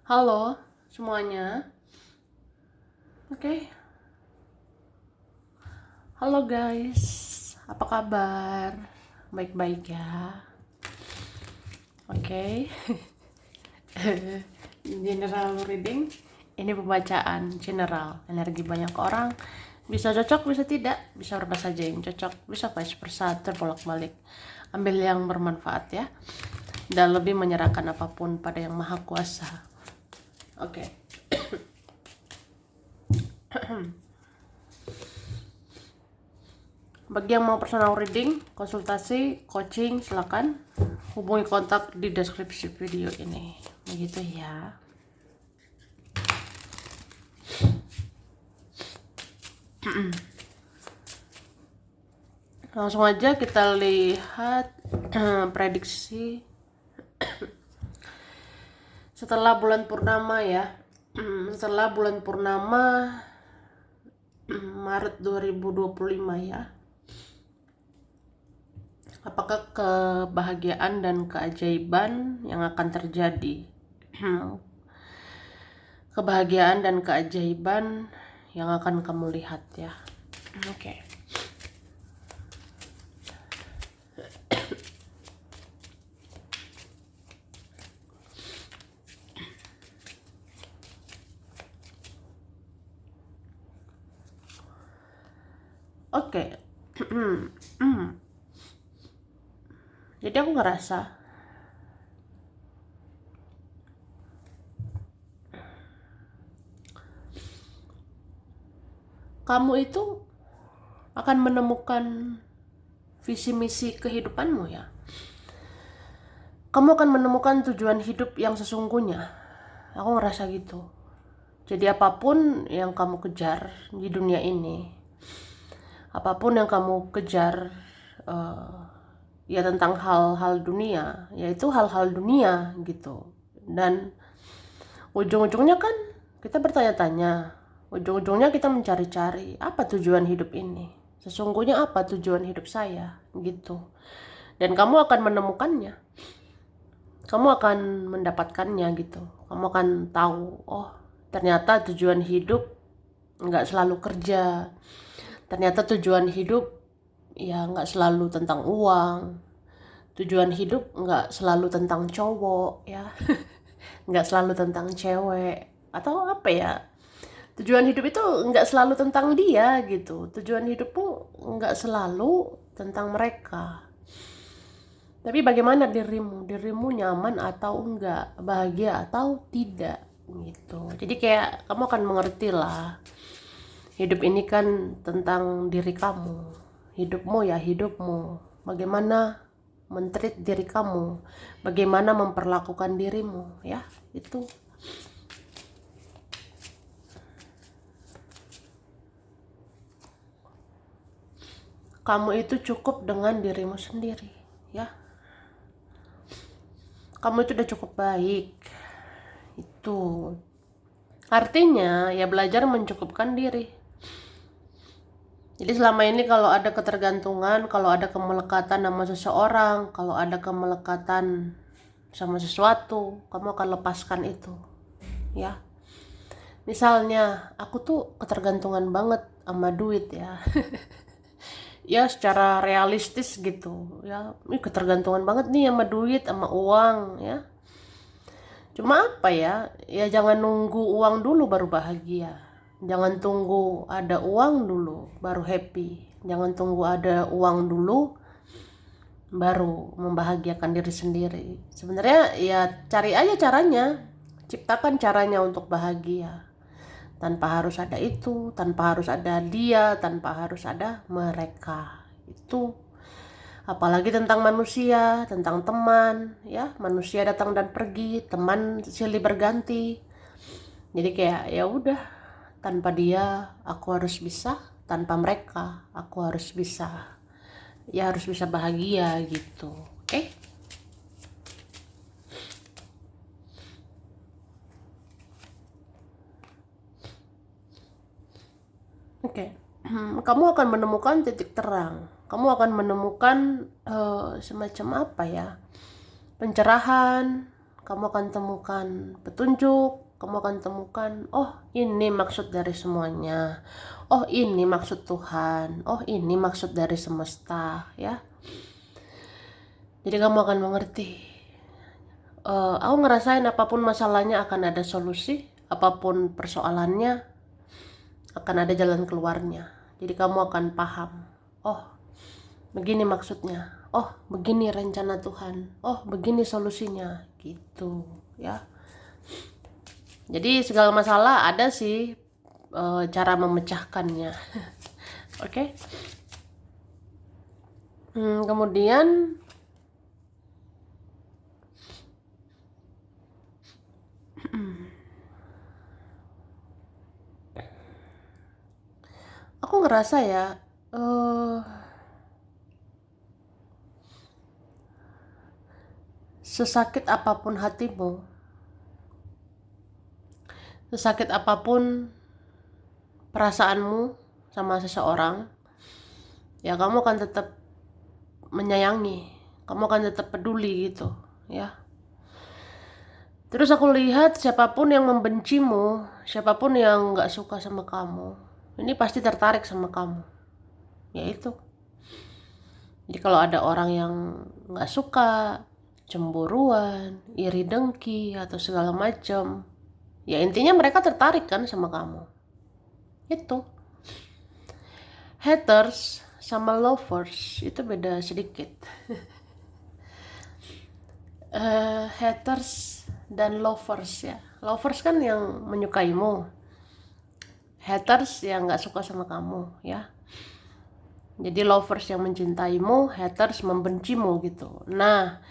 Halo semuanya. Oke. Halo guys. Apa kabar? Baik-baik ya. Oke. General reading. Ini pembacaan general. Energi banyak orang. Bisa cocok, bisa tidak. Bisa berapa saja yang cocok. Bisa vice versa, terbolak-balik. Ambil yang bermanfaat ya. Dan lebih menyerahkan apapun pada yang maha kuasa. Oke. Bagi yang mau personal reading, konsultasi, coaching, silakan hubungi kontak di deskripsi video ini. Begitu ya. Langsung aja kita lihat prediksi setelah bulan purnama ya. Setelah bulan purnama Maret 2025 ya. Apakah kebahagiaan dan keajaiban yang akan terjadi? Kebahagiaan dan keajaiban yang akan kamu lihat ya. Oke. Oke. Jadi aku ngerasa kamu itu akan menemukan visi misi kehidupanmu ya. Kamu akan menemukan tujuan hidup yang sesungguhnya. Aku ngerasa gitu. Jadi apapun yang kamu kejar di dunia ini, apapun yang kamu kejar ya tentang hal-hal dunia, yaitu hal-hal dunia gitu. Dan ujung-ujungnya kan kita bertanya-tanya, ujung-ujungnya kita mencari-cari apa tujuan hidup ini, sesungguhnya apa tujuan hidup saya gitu. Dan kamu akan menemukannya, kamu akan mendapatkannya gitu. Kamu akan tahu, oh ternyata tujuan hidup nggak selalu kerja, ternyata tujuan hidup ya nggak selalu tentang uang, tujuan hidup nggak selalu tentang cowok ya, nggak selalu tentang cewek atau apa ya. Tujuan hidup itu nggak selalu tentang dia gitu. Tujuan hidupmu nggak selalu tentang mereka. Tapi bagaimana dirimu? Dirimu nyaman atau enggak? Bahagia atau tidak? Gitu. Jadi kayak kamu akan mengerti lah. Hidup ini kan tentang diri kamu. Hidupmu ya hidupmu. Bagaimana men-treat diri kamu. Bagaimana memperlakukan dirimu. Ya, itu. Kamu itu cukup dengan dirimu sendiri. Ya, kamu itu udah cukup baik. Itu artinya ya belajar mencukupkan diri. Jadi selama ini kalau ada ketergantungan, kalau ada kemelekatan sama seseorang, kalau ada kemelekatan sama sesuatu, kamu akan lepaskan itu. Ya. Misalnya aku tuh ketergantungan banget sama duit ya. Ya secara realistis gitu ya, ini ketergantungan banget nih sama duit, sama uang ya. Cuma apa ya, ya jangan nunggu uang dulu baru bahagia. Jangan tunggu ada uang dulu baru happy. Jangan tunggu ada uang dulu baru membahagiakan diri sendiri. Sebenarnya ya cari aja caranya. Ciptakan caranya untuk bahagia. Tanpa harus ada itu, tanpa harus ada dia, tanpa harus ada mereka. Itu apalagi tentang manusia, tentang teman ya. Manusia datang dan pergi, teman silih berganti. Jadi kayak ya udah, tanpa dia aku harus bisa, tanpa mereka aku harus bisa, ya harus bisa bahagia gitu. Oke. Oke. Kamu akan menemukan titik terang, kamu akan menemukan semacam apa ya, pencerahan. kamu akan temukan petunjuk, kamu akan temukan, oh ini maksud dari semuanya, oh ini maksud Tuhan, oh ini maksud dari semesta, ya. Jadi kamu akan mengerti. Aku ngerasain apapun masalahnya akan ada solusi, apapun persoalannya akan ada jalan keluarnya. Jadi kamu akan paham, oh begini maksudnya, oh begini rencana Tuhan, oh begini solusinya, gitu ya. Jadi segala masalah ada sih cara memecahkannya. Oke. Kemudian aku ngerasa ya, sesakit apapun hatimu, sesakit apapun perasaanmu sama seseorang, ya kamu akan tetap menyayangi, kamu akan tetap peduli gitu, ya. Terus aku lihat siapapun yang membencimu, siapapun yang nggak suka sama kamu, ini pasti tertarik sama kamu, ya itu. Jadi kalau ada orang yang nggak suka, cemburuan, iri dengki atau segala macam, ya intinya mereka tertarik kan sama kamu. Itu. Haters sama lovers itu beda sedikit. Haters dan lovers ya. Lovers kan yang menyukaimu. Haters yang nggak suka sama kamu ya. Jadi lovers yang mencintaimu, haters membencimu gitu. Nah,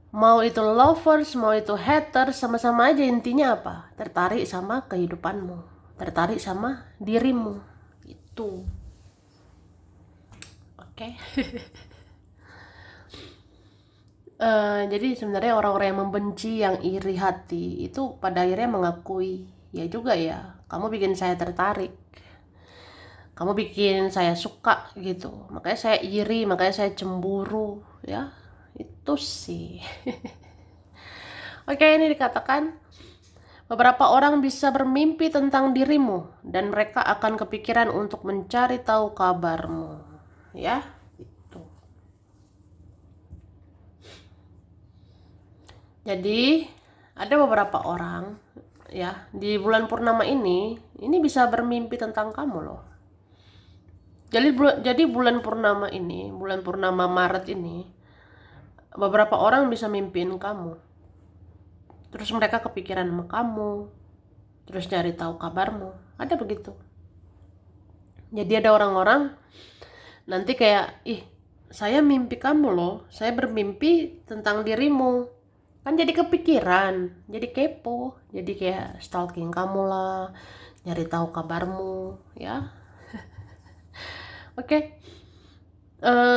mau itu lovers, mau itu haters, sama-sama aja intinya apa? Tertarik sama kehidupanmu, tertarik sama dirimu. Itu. Oke. Jadi sebenarnya orang-orang yang membenci, yang iri hati, itu pada akhirnya mengakui, ya juga ya, kamu bikin saya tertarik, kamu bikin saya suka gitu, makanya saya iri, makanya saya cemburu, ya itu sih. Oke, ini dikatakan beberapa orang bisa bermimpi tentang dirimu dan mereka akan kepikiran untuk mencari tahu kabarmu, ya. Jadi ada beberapa orang ya di bulan purnama ini bisa bermimpi tentang kamu loh. Jadi bulan purnama ini, bulan purnama Maret ini, beberapa orang bisa mimpiin kamu. Terus mereka kepikiran sama kamu, terus nyari tahu kabarmu. Ada begitu. Jadi ada orang-orang nanti kayak, ih, saya mimpi kamu loh, saya bermimpi tentang dirimu. Kan jadi kepikiran, jadi kepo, jadi kayak stalking kamu lah, nyari tahu kabarmu, ya. Oke.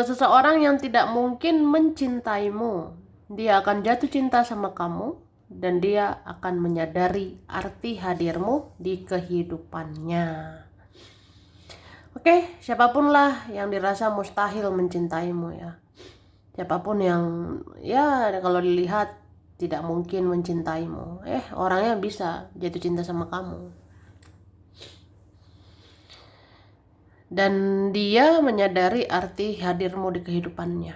Seseorang yang tidak mungkin mencintaimu, dia akan jatuh cinta sama kamu dan dia akan menyadari arti hadirmu di kehidupannya. Oke, siapapun lah yang dirasa mustahil mencintaimu ya. Siapapun yang ya kalau dilihat tidak mungkin mencintaimu, orangnya bisa jatuh cinta sama kamu. Dan dia menyadari arti hadirmu di kehidupannya.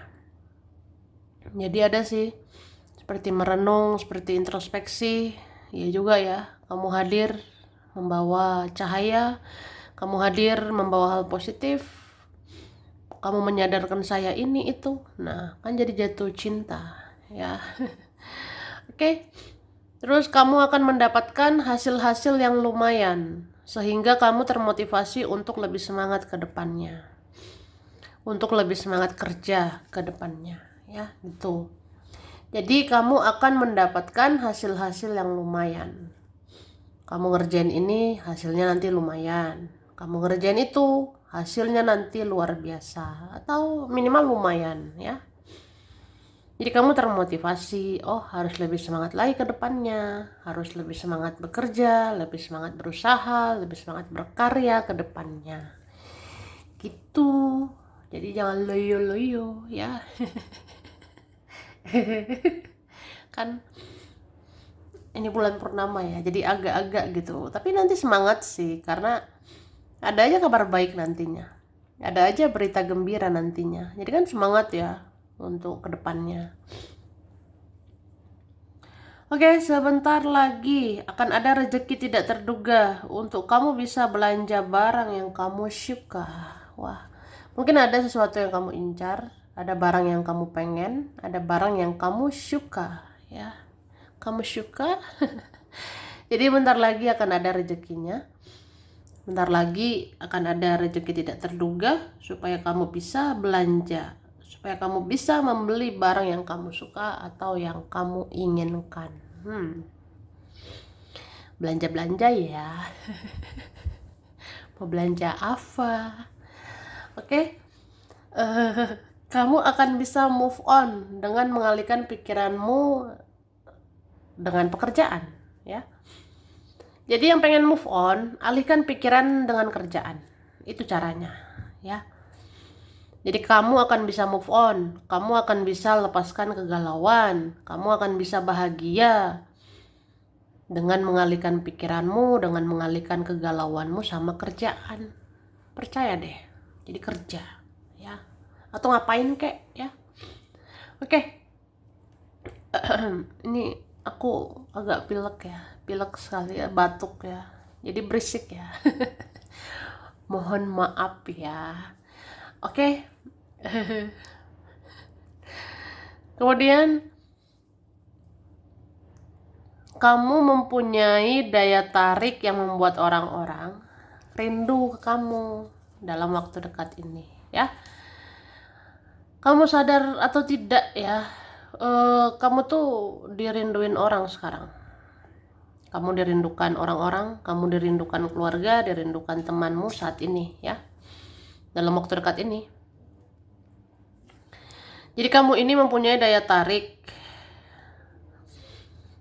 Jadi ada sih seperti merenung, seperti introspeksi, ya juga ya, kamu hadir membawa cahaya, kamu hadir membawa hal positif, kamu menyadarkan saya ini itu, nah kan jadi jatuh cinta ya. Oke. Terus kamu akan mendapatkan hasil-hasil yang lumayan sehingga kamu termotivasi untuk lebih semangat ke depannya, untuk lebih semangat kerja ke depannya, ya gitu. Jadi kamu akan mendapatkan hasil-hasil yang lumayan. Kamu ngerjain ini, hasilnya nanti lumayan. Kamu ngerjain itu, hasilnya nanti luar biasa atau minimal lumayan, ya. Jadi kamu termotivasi, oh harus lebih semangat lagi ke depannya, harus lebih semangat bekerja, lebih semangat berusaha, lebih semangat berkarya ke depannya. Gitu. Jadi jangan loyo-loyo ya. Kan ini bulan purnama ya, jadi agak-agak gitu. Tapi nanti semangat sih, karena ada aja kabar baik nantinya. Ada aja berita gembira nantinya. Jadi kan semangat ya untuk kedepannya. Oke, sebentar lagi akan ada rezeki tidak terduga untuk kamu bisa belanja barang yang kamu suka. Wah, mungkin ada sesuatu yang kamu incar, ada barang yang kamu pengen, ada barang yang kamu suka, ya. Kamu suka? Jadi bentar lagi akan ada rezekinya. Bentar lagi akan ada rezeki tidak terduga supaya kamu bisa belanja, supaya kamu bisa membeli barang yang kamu suka atau yang kamu inginkan. Belanja-belanja ya. Mau belanja apa? Oke. Kamu akan bisa move on dengan mengalihkan pikiranmu dengan pekerjaan, ya. Jadi yang pengen move on, alihkan pikiran dengan kerjaan. Itu caranya, ya. Jadi kamu akan bisa move on, kamu akan bisa lepaskan kegalauan, kamu akan bisa bahagia dengan mengalihkan pikiranmu, dengan mengalihkan kegalauanmu sama kerjaan. Percaya deh. Jadi kerja, ya. Atau ngapain kek, ya. Oke. Ini aku agak pilek sekali ya, batuk ya, jadi berisik ya. Mohon maaf ya. Oke. Kemudian kamu mempunyai daya tarik yang membuat orang-orang rindu ke kamu dalam waktu dekat ini, ya. Kamu sadar atau tidak ya, kamu tuh dirinduin orang sekarang. Kamu dirindukan orang-orang, kamu dirindukan keluarga, dirindukan temanmu saat ini, ya. Dalam waktu dekat ini. Jadi kamu ini mempunyai daya tarik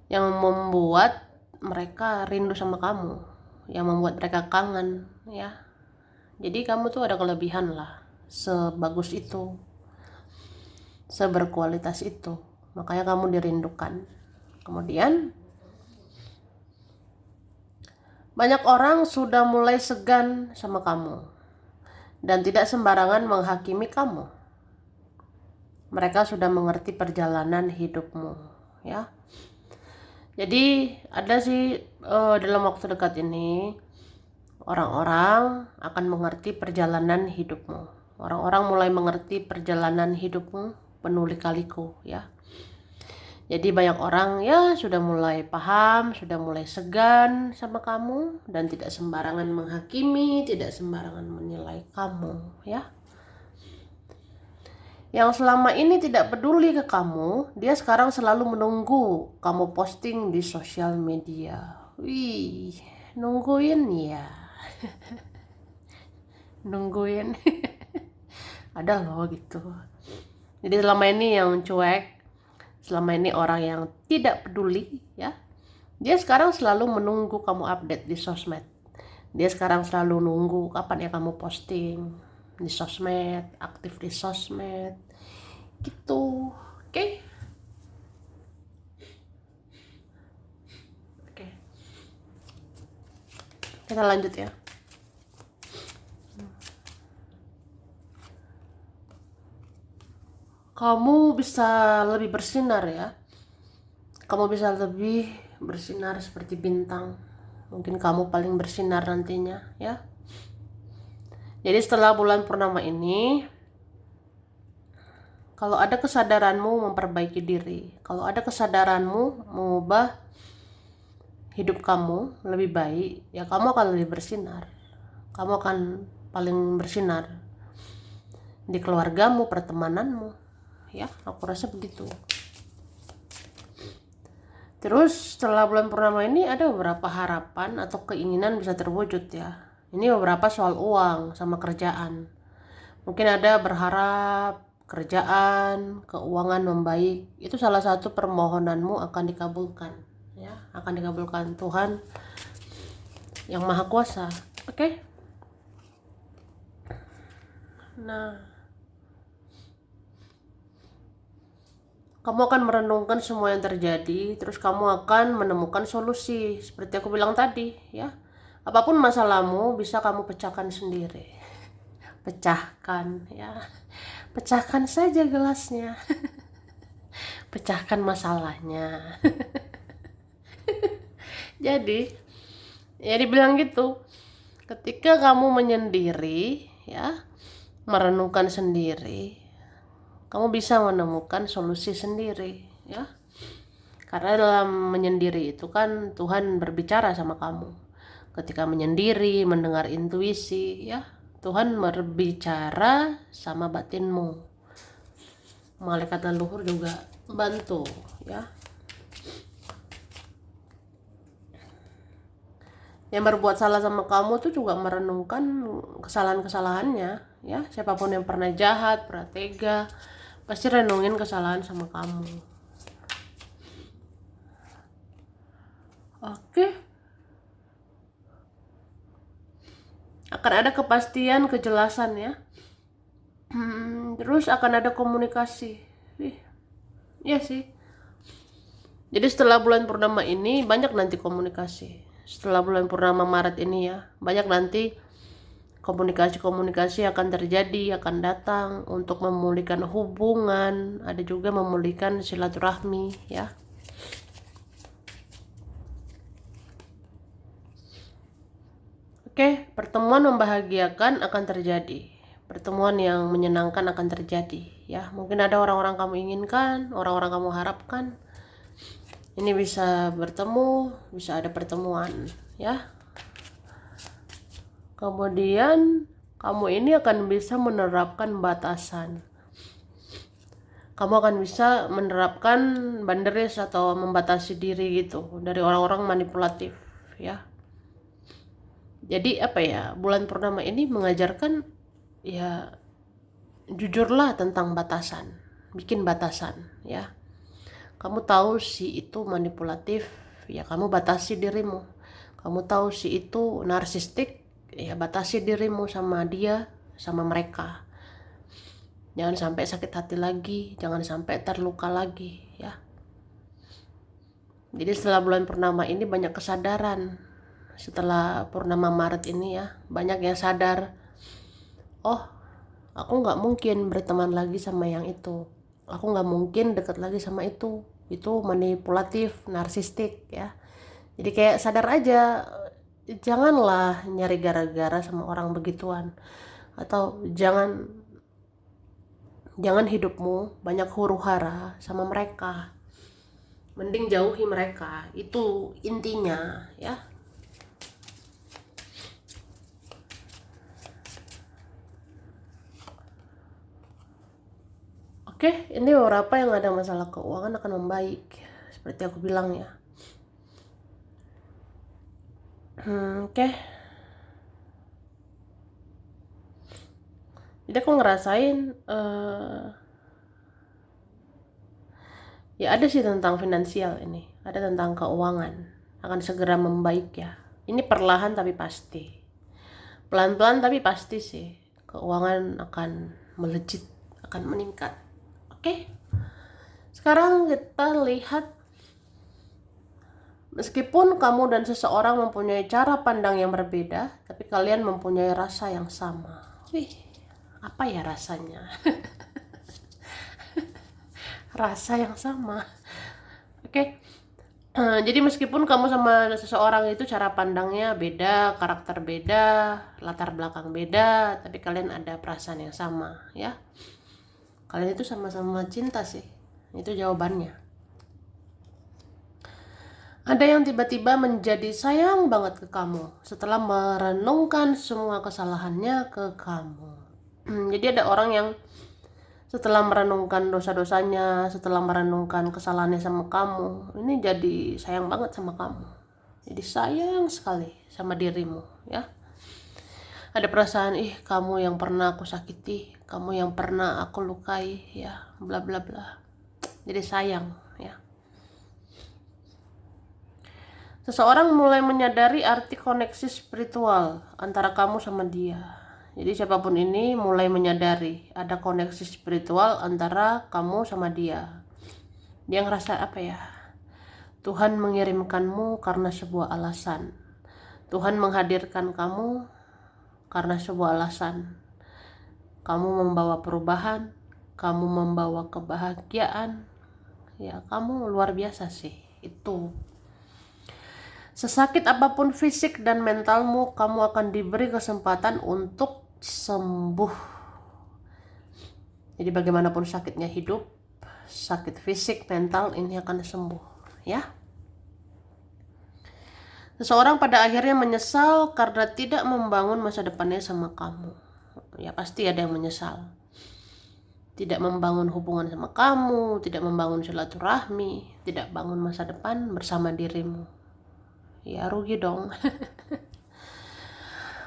yang membuat mereka rindu sama kamu, yang membuat mereka kangen, ya. Jadi kamu tuh ada kelebihan lah, sebagus itu, seberkualitas itu. Makanya kamu dirindukan. Kemudian banyak orang sudah mulai segan sama kamu dan tidak sembarangan menghakimi kamu. Mereka sudah mengerti perjalanan hidupmu, ya. Jadi ada sih dalam waktu dekat ini orang-orang akan mengerti perjalanan hidupmu. Orang-orang mulai mengerti perjalanan hidupmu penuh lika-liku, ya. Jadi banyak orang ya sudah mulai paham, sudah mulai segan sama kamu dan tidak sembarangan menghakimi, tidak sembarangan menilai kamu, ya. Yang selama ini tidak peduli ke kamu, dia sekarang selalu menunggu kamu posting di sosial media. Wih, nungguin ya. Nungguin. Ada loh gitu. Jadi selama ini yang cuek, selama ini orang yang tidak peduli, ya, dia sekarang selalu menunggu kamu update di sosmed. Dia sekarang selalu nunggu kapan ya kamu posting di sosmed, aktif di sosmed, gitu. Oke. Kita lanjut ya. Kamu bisa lebih bersinar ya. Kamu bisa lebih bersinar seperti bintang. Mungkin kamu paling bersinar nantinya, ya. Jadi setelah bulan purnama ini, kalau ada kesadaranmu memperbaiki diri, kalau ada kesadaranmu mengubah hidup kamu lebih baik, ya kamu akan lebih bersinar. Kamu akan paling bersinar di keluargamu, pertemananmu, ya. Aku rasa begitu. Terus setelah bulan purnama ini ada beberapa harapan atau keinginan bisa terwujud, ya. Ini beberapa soal uang sama kerjaan. Mungkin ada berharap kerjaan, keuangan membaik. Itu salah satu permohonanmu akan dikabulkan, ya. Akan dikabulkan Tuhan yang Maha Kuasa. Oke? Nah, Kamu akan merenungkan semua yang terjadi, terus kamu akan menemukan solusi. Seperti aku bilang tadi, ya. Apapun masalahmu bisa kamu pecahkan sendiri. Pecahkan, ya. Pecahkan saja gelasnya. Pecahkan masalahnya. Jadi, ya dibilang gitu. Ketika kamu menyendiri, ya, merenungkan sendiri, kamu bisa menemukan solusi sendiri, ya. Karena dalam menyendiri itu kan Tuhan berbicara sama kamu. Ketika menyendiri, mendengar intuisi, ya, Tuhan berbicara sama batinmu. Malaikat leluhur juga bantu, ya. Yang berbuat salah sama kamu tuh juga merenungkan kesalahan-kesalahannya, ya. Siapapun yang pernah jahat, pernah tega, pasti renungin kesalahan sama kamu. Oke. Akan ada kepastian, kejelasan, ya. Terus akan ada komunikasi. Iya sih. Jadi setelah bulan purnama ini banyak nanti komunikasi. Setelah bulan purnama Maret ini, ya, banyak nanti komunikasi-komunikasi akan terjadi, akan datang untuk memulihkan hubungan, ada juga memulihkan silaturahmi, ya. Oke, pertemuan membahagiakan akan terjadi. Pertemuan yang menyenangkan akan terjadi, ya. Mungkin ada orang-orang kamu inginkan, orang-orang kamu harapkan. Ini bisa bertemu, bisa ada pertemuan, ya. Kemudian kamu ini akan bisa menerapkan batasan. Kamu akan bisa menerapkan boundaries atau membatasi diri gitu dari orang-orang manipulatif, ya. Jadi apa ya, bulan purnama ini mengajarkan, ya, jujurlah tentang batasan. Bikin batasan, ya. Kamu tahu si itu manipulatif, ya kamu batasi dirimu. Kamu tahu si itu narsistik, ya batasi dirimu sama dia, sama mereka. Jangan sampai sakit hati lagi, jangan sampai terluka lagi, ya. Jadi setelah bulan purnama ini banyak kesadaran. Setelah purnama Maret ini, ya, banyak yang sadar, oh, aku nggak mungkin berteman lagi sama yang itu. Aku nggak mungkin dekat lagi sama itu. Itu manipulatif, narsistik, ya. Jadi kayak sadar aja, janganlah nyari gara-gara sama orang begituan. Atau jangan hidupmu banyak huru-hara sama mereka. Mending jauhi mereka. Itu intinya, ya. Oke, ini beberapa yang ada masalah keuangan akan membaik. Seperti aku bilang, ya. Oke. Jadi aku ngerasain, ya ada sih tentang finansial ini. Ada tentang keuangan. Akan segera membaik, ya. Ini perlahan tapi pasti. Pelan-pelan tapi pasti sih. Keuangan akan melejit, akan meningkat. Oke. Sekarang kita lihat, meskipun kamu dan seseorang mempunyai cara pandang yang berbeda, tapi kalian mempunyai rasa yang sama. Wih, apa ya rasanya? Rasa yang sama. Oke. Jadi meskipun kamu sama seseorang itu cara pandangnya beda, karakter beda, latar belakang beda, tapi kalian ada perasaan yang sama, ya. Kalian itu sama-sama cinta sih. Itu jawabannya. Ada yang tiba-tiba menjadi sayang banget ke kamu setelah merenungkan semua kesalahannya ke kamu. Jadi ada orang yang setelah merenungkan dosa-dosanya, setelah merenungkan kesalahannya sama kamu, ini jadi sayang banget sama kamu. Jadi sayang sekali sama dirimu, ya. Ada perasaan, kamu yang pernah aku sakiti, kamu yang pernah aku lukai, ya, bla bla bla. Jadi sayang, ya. Seseorang mulai menyadari arti koneksi spiritual antara kamu sama dia. Jadi siapapun ini mulai menyadari ada koneksi spiritual antara kamu sama dia. Dia ngerasa apa ya, Tuhan mengirimkanmu karena sebuah alasan. Tuhan menghadirkan kamu karena sebuah alasan. Kamu membawa perubahan, kamu membawa kebahagiaan. Ya, kamu luar biasa sih. Itu. Sesakit apapun fisik dan mentalmu, kamu akan diberi kesempatan untuk sembuh. Jadi bagaimanapun sakitnya hidup, sakit fisik, mental, ini akan sembuh, ya. Seseorang pada akhirnya menyesal karena tidak membangun masa depannya sama kamu. Ya pasti ada yang menyesal. Tidak membangun hubungan sama kamu, tidak membangun silaturahmi, tidak bangun masa depan bersama dirimu. Ya rugi dong.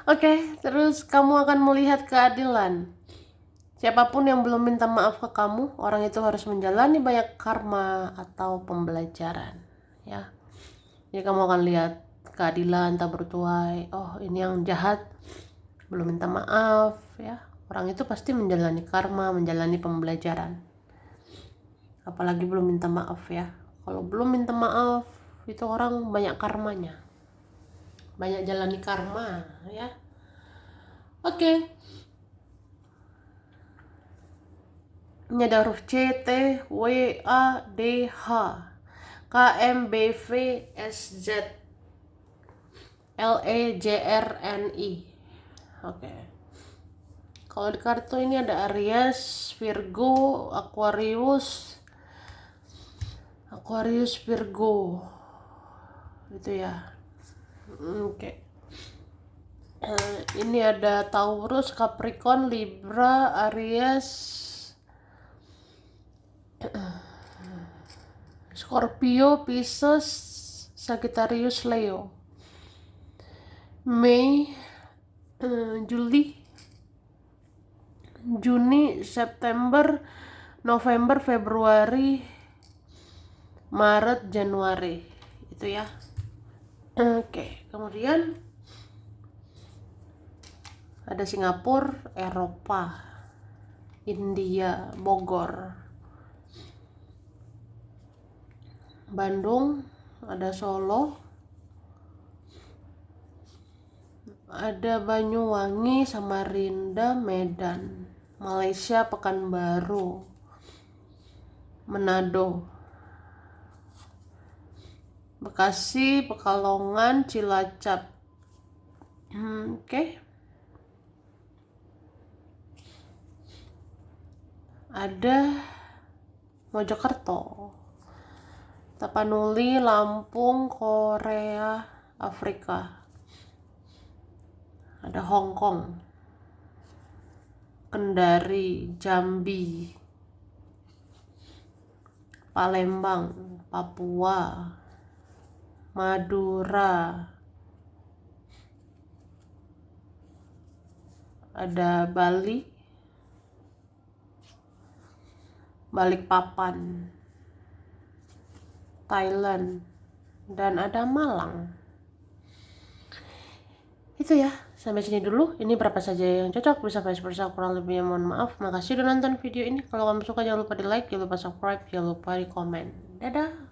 Oke, terus kamu akan melihat keadilan. Siapapun yang belum minta maaf ke kamu, orang itu harus menjalani banyak karma atau pembelajaran. Ya, jadi kamu akan lihat keadilan tak bertuai. Oh, ini yang jahat belum minta maaf, ya. Orang itu pasti menjalani karma, menjalani pembelajaran. Apalagi belum minta maaf, ya. Kalau belum minta maaf, itu orang banyak karmanya. Banyak jalani karma, ya. Oke. Ini ada huruf C, T, W, A, D, H, K, M, B, V, S, Z, L, E, J, R, N, I. Oke. Kalau di kartu ini ada Aries, Virgo, Aquarius, Virgo. Itu ya. Oke. Ini ada Taurus, Capricorn, Libra, Aries, Scorpio, Pisces, Sagittarius, Leo. Mei, Juni, September, November, Februari, Maret, Januari. Itu ya. Oke, kemudian ada Singapura, Eropa, India, Bogor, Bandung, ada Solo, ada Banyuwangi, Samarinda, Medan, Malaysia, Pekanbaru, Manado, Bekasi, Pekalongan, Cilacap. Oke. Ada Mojokerto, Tapanuli, Lampung, Korea, Afrika. Ada Hong Kong, Kendari, Jambi, Palembang, Papua, Madura. Ada Bali, Balikpapan, Thailand, dan ada Malang. Itu ya, sampai sini dulu. Ini berapa saja yang cocok, bisa vice versa, kurang lebihnya mohon maaf. Makasih udah nonton video ini. Kalau kamu suka jangan lupa di like, jangan lupa subscribe, jangan lupa di komen. Dadah.